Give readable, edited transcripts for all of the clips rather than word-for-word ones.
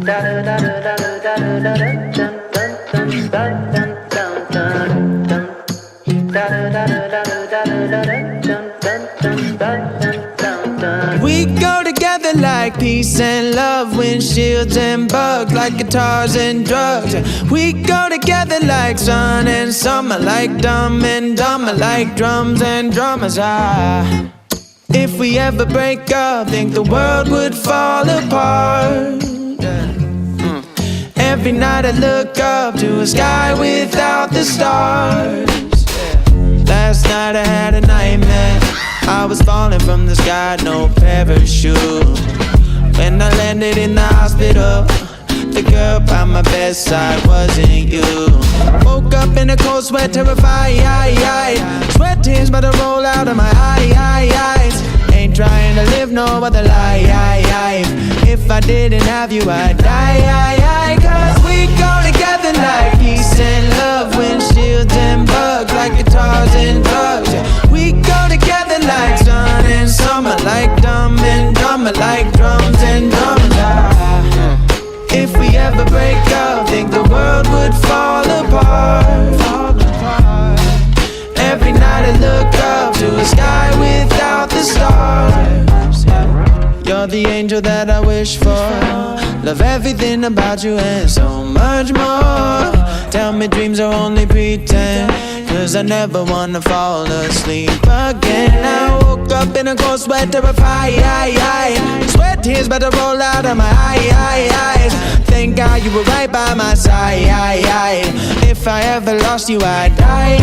We go together like peace and love, windshields and bugs, like guitars and drugs. We go together like sun and summer, like dumb and dumber, like drums and drummers. If we ever break up, think the world would fall apart. Every night I look up to a sky without the stars. Last night I had a nightmare. I was falling from the sky, no parachute. When I landed in the hospital, the girl by my bedside wasn't you. Woke up in a cold sweat, terrified. Sweat tears about to roll out of my eyes. Ain't trying to live no other life. If I didn't have you, I'd die. Cause we go together like peace and love, windshields and bugs, like guitars and drugs. We go together like sun and summer, like dumb and dumber, like drums and drums. If we ever break up, think the world would fall apart. Every night I look up to a sky without the stars. You're the angel that I wish for. Love everything about you and so much more. Tell me dreams are only pretend, cause I never wanna fall asleep again. I woke up in a cold sweat, terrified. Sweat tears about to roll out of my eyes. Thank God you were right by my side. If I ever lost you, I'd die.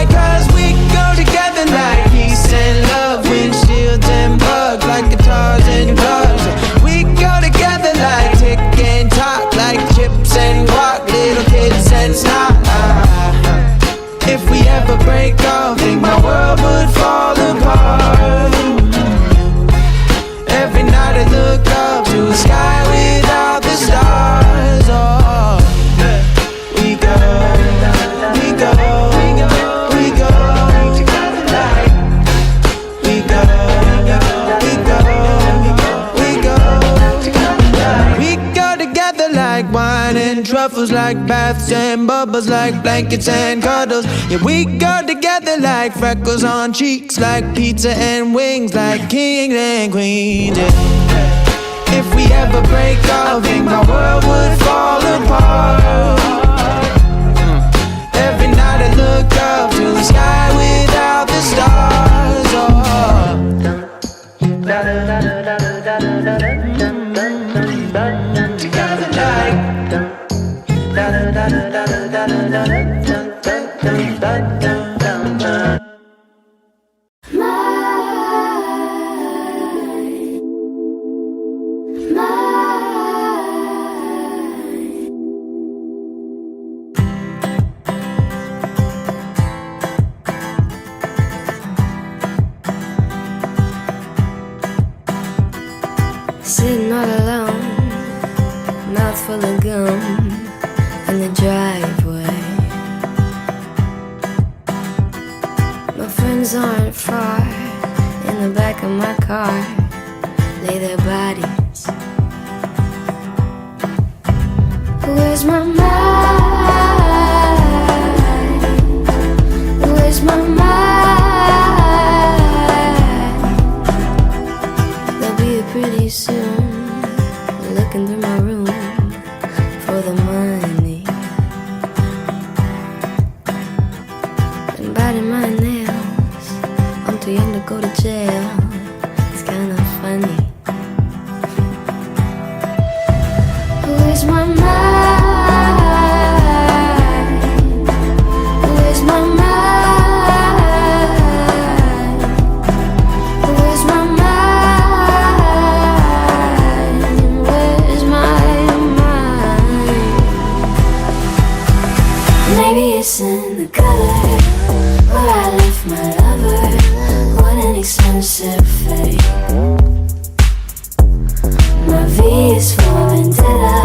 Cause we go together like peace and love, windshields and bugs, like guitars and drugs. We go together like tick and talk, like chips and guac, little kids and snot. If we ever break up, think my world would fall apart. Every night I look up to a sky without the stars. Oh, we go together like we go together like wine and truffles, like baths and bubbles, like blankets and cuddles. Yeah, we go together like freckles on cheeks, like pizza and wings, like kings and queens. Yeah. If we ever break up, think my world would fall apart. Every night I look up to the sky without the stars. Together like sitting all alone, mouth full of gum in the driveway. My friends aren't far, in the back of my car lay their bodies. Where's my mind? Where's my mind? They'll be here pretty soon, looking through my room for the money and biting my nails. I'm too young to go to jail. It's kinda funny. Where's my mind? Where's my mind? Where's my mind? Where's my mind? Maybe it's in the gutter where I left my lover. What an expensive fate. My V is for vendetta.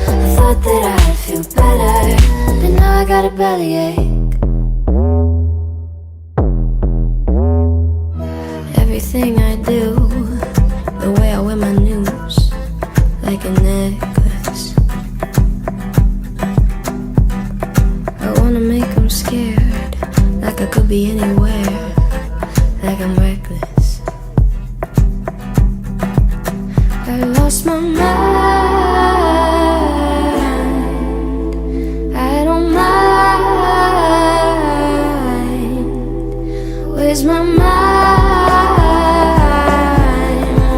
I thought that I'd feel better, but now I got a bellyache. Everything I do, the way I wear my news, like a necklace. lost my mind. I don't mind. Where's my mind?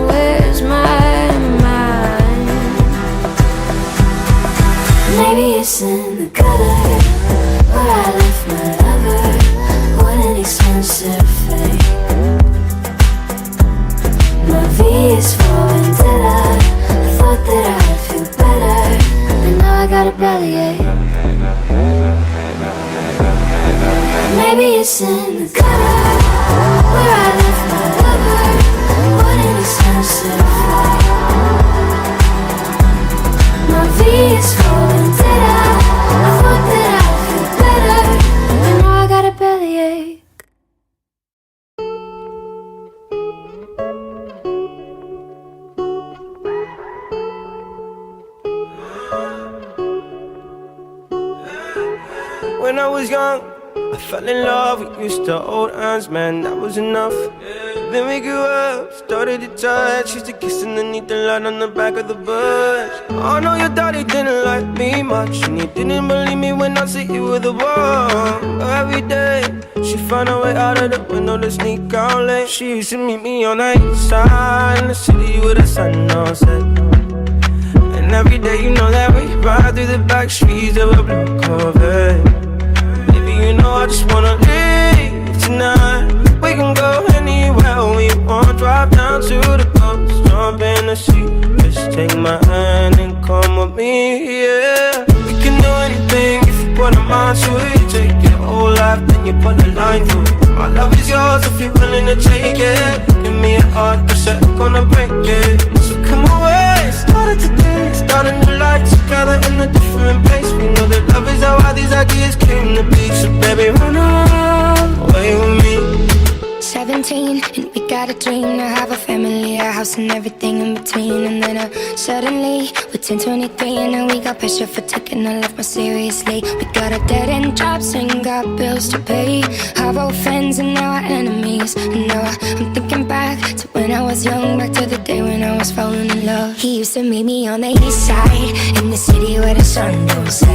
Where's my mind? Maybe it's in the gutter where I left my lover. What an expensive thing. My V is for vendetta. I thought that I'd feel better, but now I got a bellyache. Maybe it's in the gutter where I left my lover. What an expensive flight. My V is for vendetta. I thought that I'd feel better, but now I got a bellyache. When I was young, I fell in love, we used to hold hands, man, that was enough. Then we grew up, started to touch, used to kiss underneath the light on the back of the bus. I know your daddy didn't like me much, and he didn't believe me when I said you were the one. But every day, she found a way out of the window to sneak out late. She used to meet me on the east side, in the city with the sun on set. And every day, you know that we ride through the back streets of a blue Corvette. You know I just wanna leave tonight. We can go anywhere we want. Drive down to the coast, jump in the sea. Just take my hand and come with me, yeah. We can do anything if you put a mind to it. You take your whole life, then you put a line through it. My love is yours if you're willing to take it. Give me a heart, cause I'm gonna break it. So come away, started today, start a new life together in a different place. We know that love is how all these ideas came to be. So baby, run away with me. 17 and we got a dream to have a family, a house and everything in between. And then suddenly we're 10, 23 and now we got pressure for taking our life more seriously. We got a dead-end jobs and got bills to pay. Our old friends and now our enemies. And now I'm thinking back to when I was young, back to the day when I was falling in love. He used to meet me on the east side, in the city where the sun don't set.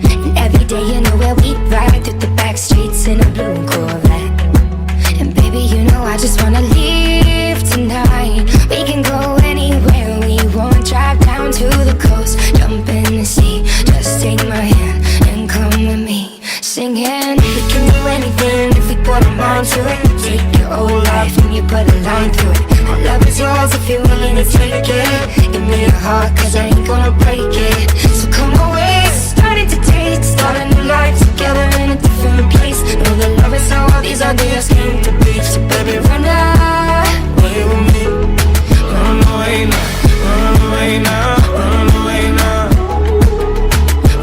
And every day you know where we ride through the back streets in a blue Corvette. And baby, you know I just wanna leave tonight. We can go anywhere we want. Drive down to the coast, jump in the sea. Just take my hand and come with me, singing. We can do anything if we put our mind to it. Take your whole life and you put a line through it. My love is yours if you're willing to take it. Give me your heart, cause I ain't gonna break it. So come away, starting to taste, start a new life together in a different place. Know that love is how all these ideas came to be. So baby, run away with me. Run away now, run away now, run away now.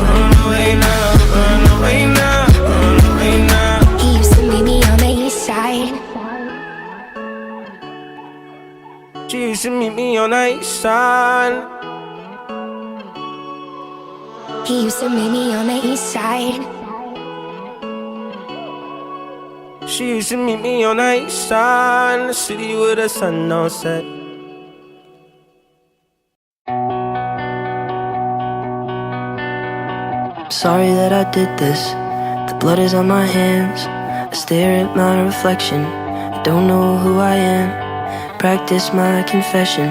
Run away now, run away now, run away now. He used to meet me on the east side. She used to meet me on the east side. He used to meet me on the east side. She used to meet me on the east side, in the city where the sun don't set. Sorry that I did this. The blood is on my hands. I stare at my reflection. I don't know who I am. Practice my confession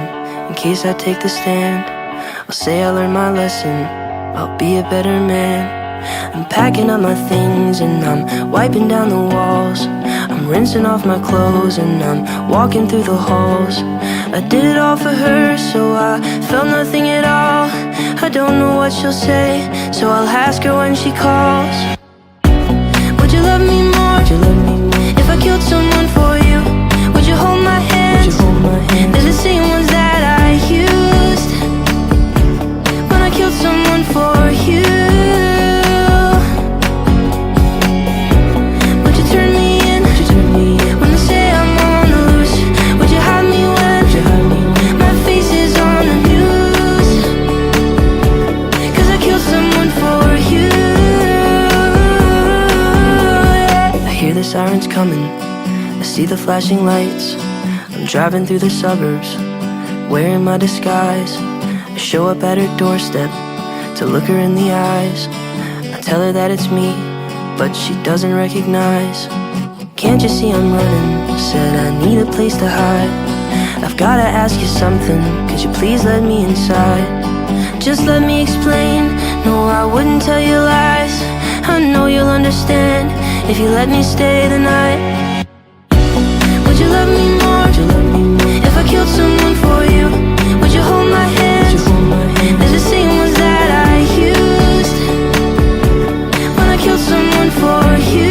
in case I take the stand. I'll say I learned my lesson. I'll be a better man. I'm packing up my things and I'm wiping down the walls. I'm rinsing off my clothes and I'm walking through the halls. I did it all for her, so I felt nothing at all. I don't know what she'll say, so I'll ask her when she calls. Would you love me more? If I killed someone for you? Would you hold my hand? They're the same ones that I used when I killed someone for you. Would you turn me in when they say I'm on the loose? Would you hide me when my face is on the news? 'Cause I killed someone for you. I hear the sirens coming, I see the flashing lights. I'm driving through the suburbs, wearing my disguise. I show up at her doorstep to look her in the eyes. I tell her that it's me, but she doesn't recognize. Can't you see I'm running? Said I need a place to hide. I've gotta ask you something, could you please let me inside? Just let me explain, no I wouldn't tell you lies. I know you'll understand if you let me stay the night. Would you love me more if I killed someone for you? Would you hold my hands? There's a same ones that I used when I killed someone for you.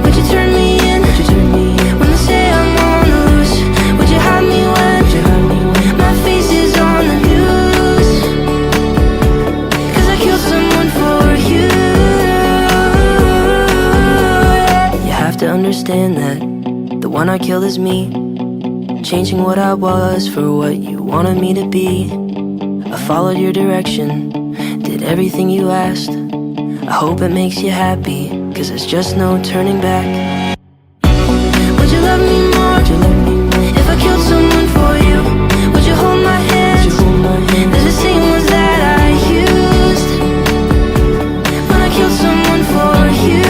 Would you turn me in when they say I'm on the loose? Would you hide me when my face is on the news? 'Cause I killed someone for you. You have to understand that the one I killed is me, changing what I was for what you wanted me to be. I followed your direction, did everything you asked. I hope it makes you happy, 'cause there's just no turning back. Would you love me more if I killed someone for you? Would you hold my hands? There's the same ones that I used when I killed someone for you.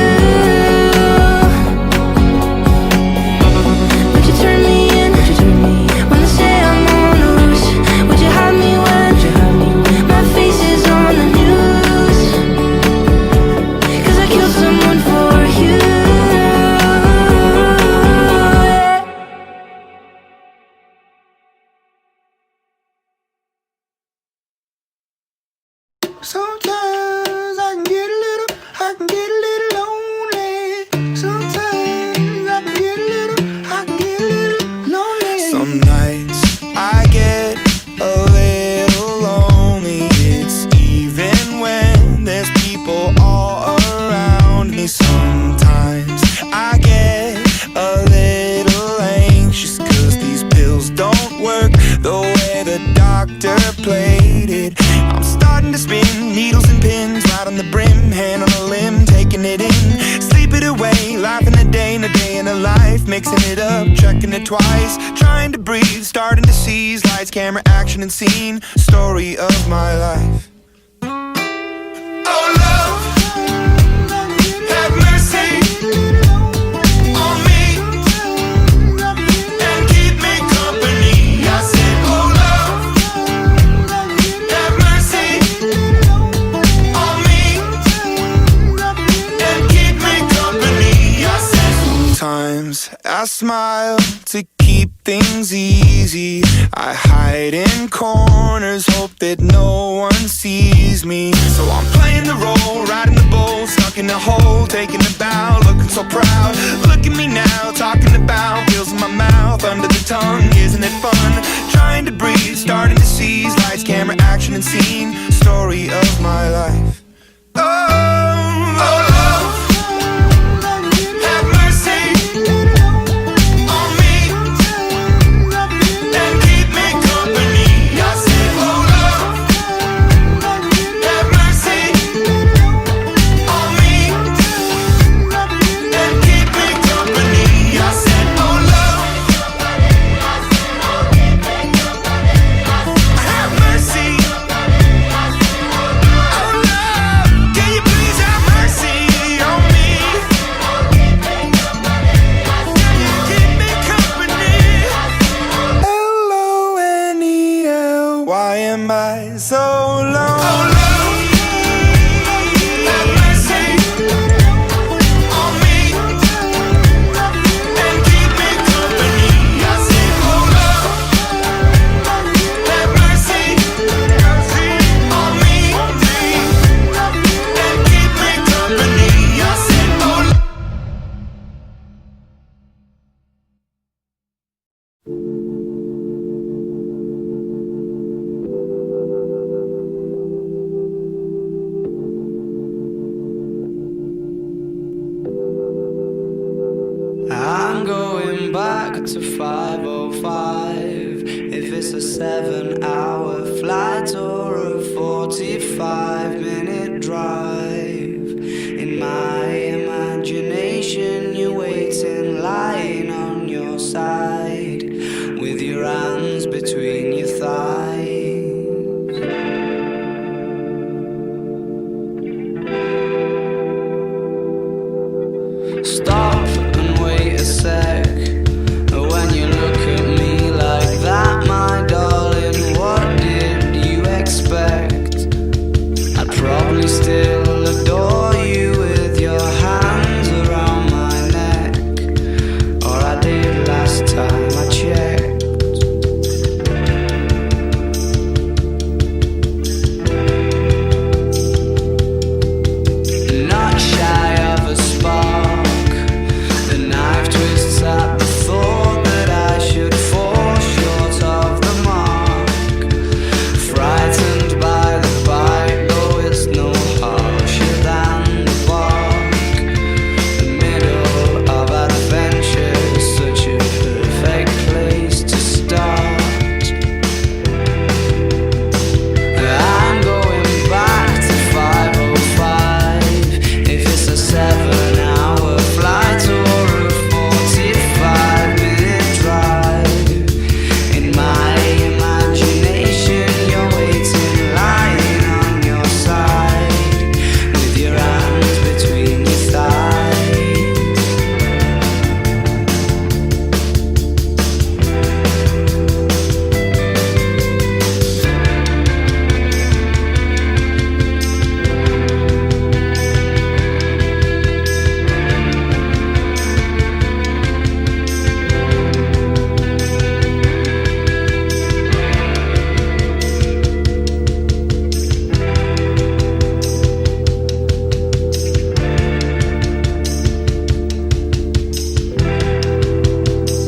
Would you turn me in when they say I'm on the loose? Would you hide me when my face is on the news? 'Cause I killed someone for you. Sometimes I can get a little lonely. Sometimes I can get a little lonely. Some nights I get a little lonely. It's even when there's people all around me. Sometimes I get a little anxious 'cause these pills don't work the way the doctor played it. I'm starting to spin needles and pins right on the brim, hand on a limb, taking it in, sleep it away, laughing a day and a life, mixing it up, checking it twice, trying to breathe, starting to seize lights, camera, action and scene, story of my life. Oh love, have mercy on me and keep me company. I said, oh love, have mercy on me and keep me company. I said, sometimes I smile to keep things easy. I hide in corners, hope that no one sees me. So I'm playing the role, riding the bull, stuck in a hole, taking a bow, looking so proud. Look at me now, talking about feels in my mouth, under the tongue, isn't it fun? Trying to breathe, starting to seize lights, camera, action and scene, story of my life. Oh, oh love, have mercy on me and keep me company. I said, oh love, have mercy on me and keep me company. I said, oh love, have mercy. Oh love, can you please have mercy on me? Keep me company. LONEL, why am I so lonely? Oh love, have mercy on me and keep me company. I said, oh love, have mercy on me and keep me company. I said, oh love. I'm going back to 5:05. If it's a 7-hour flight or a 45-minute drive, in my imagination you're waiting, lying on your side with your hands between your thighs. Stop and wait a sec. When you look at me like that, my darling, what did you expect? I'd probably still adore you with your hands around my neck, or I did last time I checked. Not shy of a spark, the knife twists at the thought that I should fall short of the mark. Frightened by the bite, though it's no harsher than the bark. The middle of adventure is such a perfect place to start. I'm going back to 5:05. If it's a 7-hour flight or a 45-minute drive, in my imagination you're waiting, lying on your side with your hands between your thighs.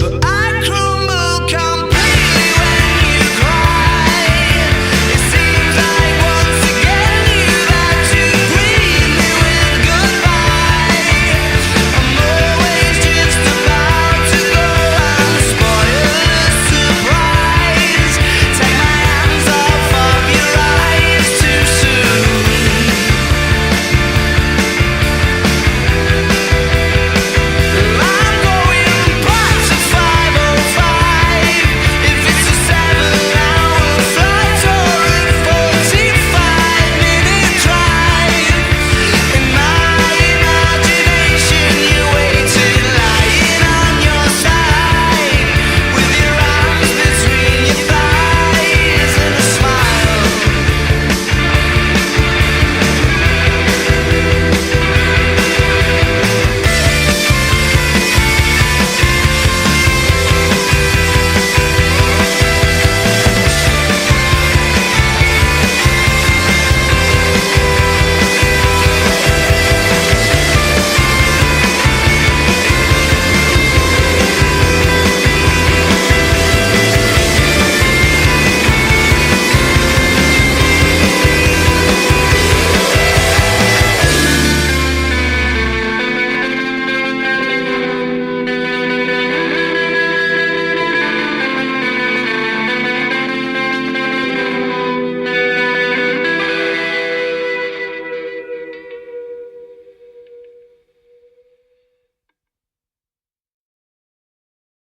But I crumble completely when you cry. It seems like once again you've had to greet me with goodbye. I'm always just about to go and spoil the surprise. Take my hands off of your eyes too soon. I'm going back to 5:05. If it's a 7-hour flight or a 45-minute drive, in my imagination you're waiting, lying on your side with your arms between your thighs and a smile.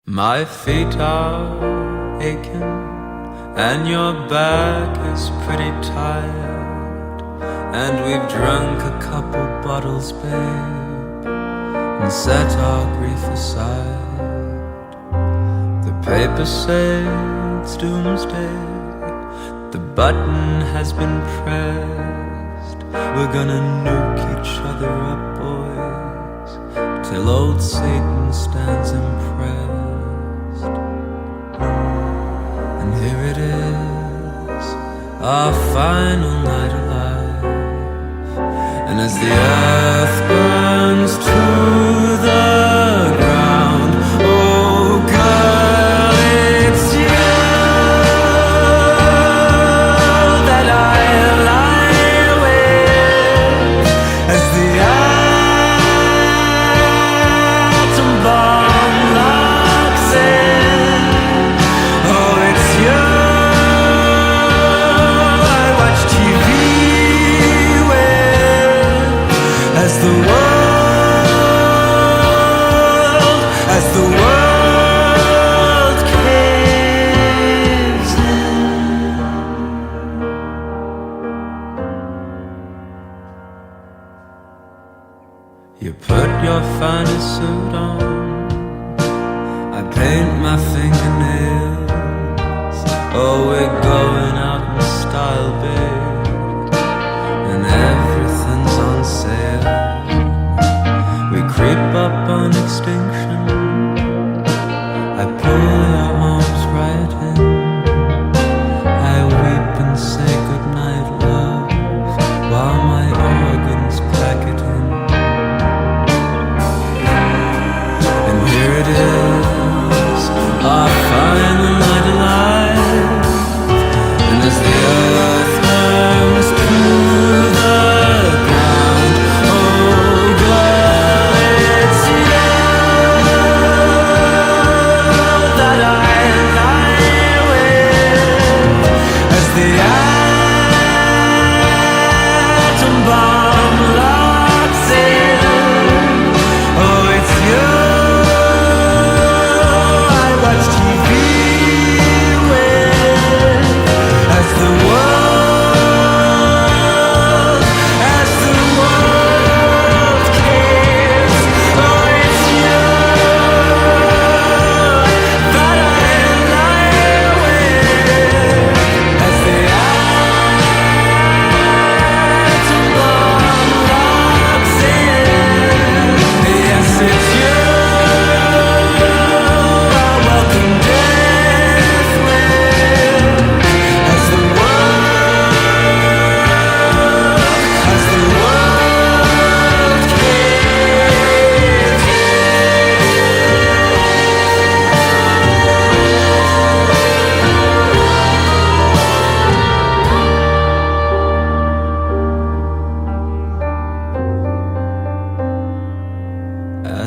My feet are aching and your back is pretty tired, and we've drunk a couple bottles, babe, and set our grief aside. The papers say it's doomsday, the button has been pressed. We're gonna nuke each other up, boys, till old Satan stands impressed. And here it is, our final night alive. And as the earth burns to the ground, oh girl, it's you that I lie with. As the atom bomb locks in, oh it's you I watch TV with. As the world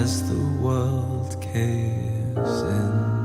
as the world caves in.